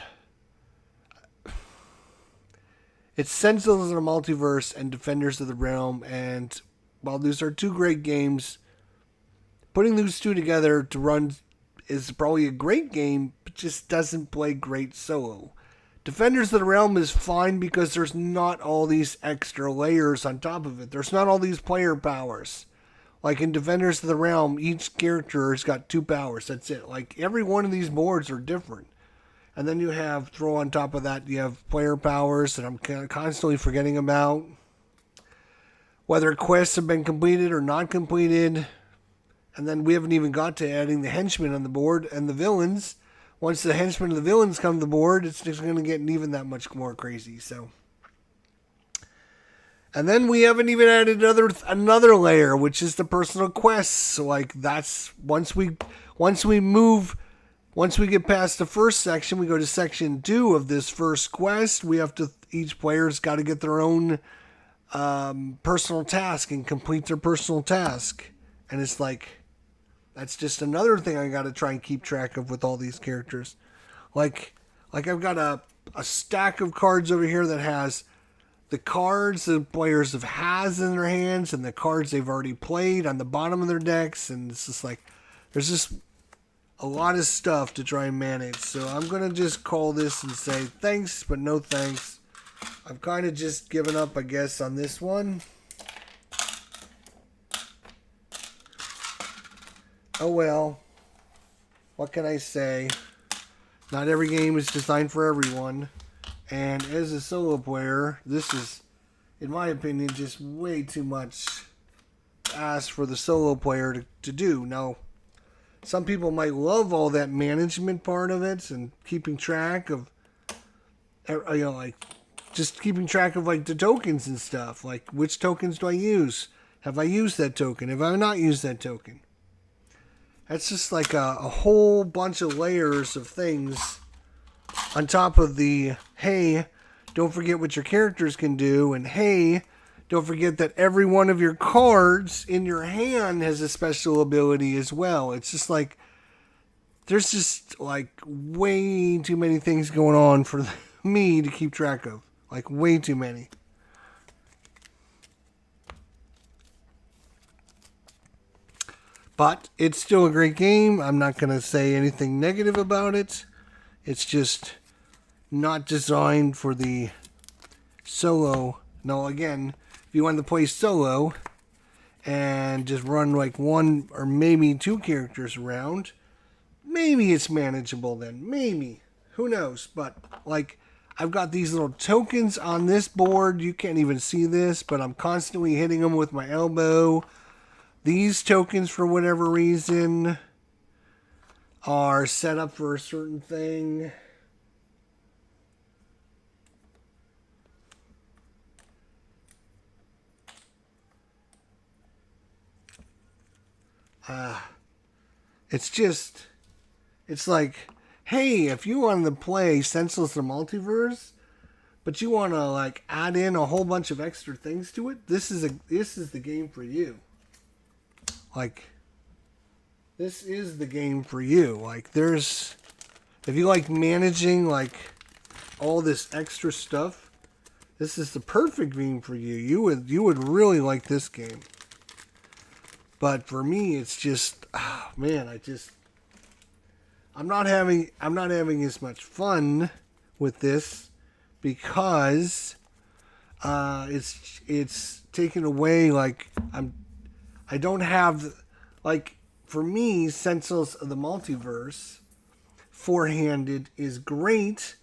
and Multiverse and Defenders of the Realm, and while those are 2 great games, putting those 2 together to run is probably a great game, but just doesn't play great solo. Defenders of the Realm is fine because there's not all these extra layers on top of it. There's not all these player powers. Like in Defenders of the Realm, each character has got 2 powers. That's it. Like, every one of these boards are different. And then you have, throw on top of that, you have player powers that I'm constantly forgetting about. Whether quests have been completed or not completed. And then we haven't even got to adding the henchmen on the board and the villains. Once the henchmen and the villains come to the board, it's just going to get even that much more crazy. So, and then we haven't even added another layer, which is the personal quests. So, like, that's once we get past the first section, we go to section 2 of this first quest. Each player's got to get their own personal task and complete their personal task. And it's like, that's just another thing I got to try and keep track of with all these characters. Like I've got a stack of cards over here that has the cards the players have has in their hands and the cards they've already played on the bottom of their decks. And it's just like, there's just a lot of stuff to try and manage. So I'm going to just call this and say thanks, but no thanks. I've kind of just given up, I guess, on this one. Oh well. What can I say? Not every game is designed for everyone. And as a solo player, this is, in my opinion, just way too much to ask for the solo player to do. Now, some people might love all that management part of it and keeping track of, like, just keeping track of, like, the tokens and stuff. Like, which tokens do I use? Have I used that token? Have I not used that token? That's just like a whole bunch of layers of things on top of the, hey, don't forget what your characters can do, and hey, don't forget that every one of your cards in your hand has a special ability as well. It's just like, there's just like way too many things going on for me to keep track of. Like, way too many. But it's still a great game. I'm not going to say anything negative about it. It's just not designed for the solo. Now, again, if you want to play solo and just run like one or maybe two characters around, maybe it's manageable then. Maybe. Who knows? But, like, I've got these little tokens on this board. You can't even see this, but I'm constantly hitting them with my elbow. These tokens, for whatever reason, are set up for a certain thing. It's like, hey, if you wanted to play Senseless the Multiverse, but you want to like add in a whole bunch of extra things to it, this is the game for you. Like, this is the game for you. Like, if you like managing like all this extra stuff, this is the perfect game for you. You would really like this game. But for me, it's just, oh, man, I'm not having as much fun with this because it's taken away. Like, I don't have, like, for me, Senseless of the Multiverse four-handed is great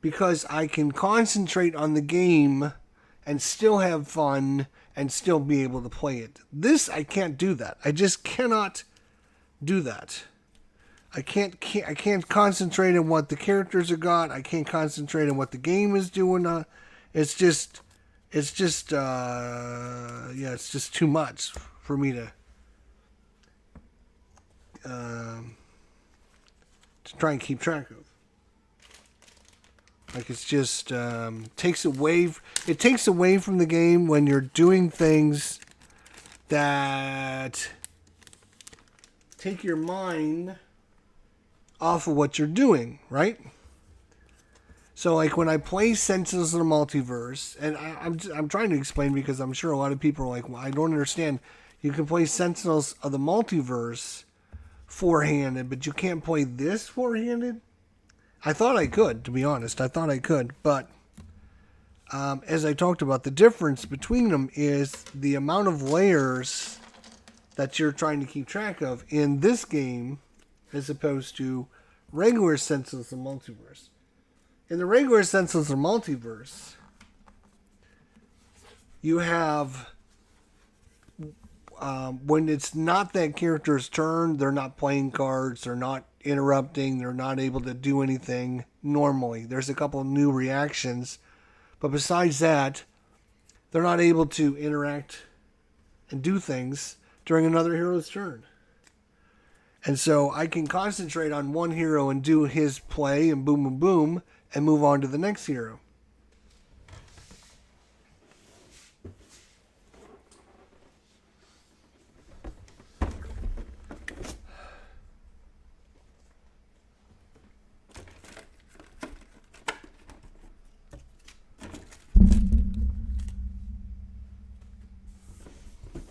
because I can concentrate on the game and still have fun and still be able to play it. This, I can't do that. I just cannot do that. I can't concentrate on what the characters have got. I can't concentrate on what the game is doing. It's just too much for me to try and keep track of. Like, it's just takes away from the game when you're doing things that take your mind off of what you're doing, right? So, like, when I play Senseless of the Multiverse, and I'm trying to explain because I'm sure a lot of people are like, well, I don't understand. You can play Sentinels of the Multiverse four-handed, but you can't play this four-handed? I thought I could, to be honest. I thought I could, but as I talked about, the difference between them is the amount of layers that you're trying to keep track of in this game as opposed to regular Sentinels of the Multiverse. In the regular Sentinels of the Multiverse, you have when it's not that character's turn, they're not playing cards, they're not interrupting, they're not able to do anything normally. There's a couple of new reactions, but besides that, they're not able to interact and do things during another hero's turn. And so I can concentrate on one hero and do his play and boom, boom, boom, and move on to the next hero.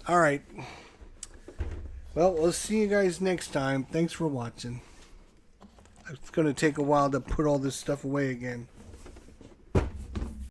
All right. Well, we'll see you guys next time. Thanks for watching. It's going to take a while to put all this stuff away again.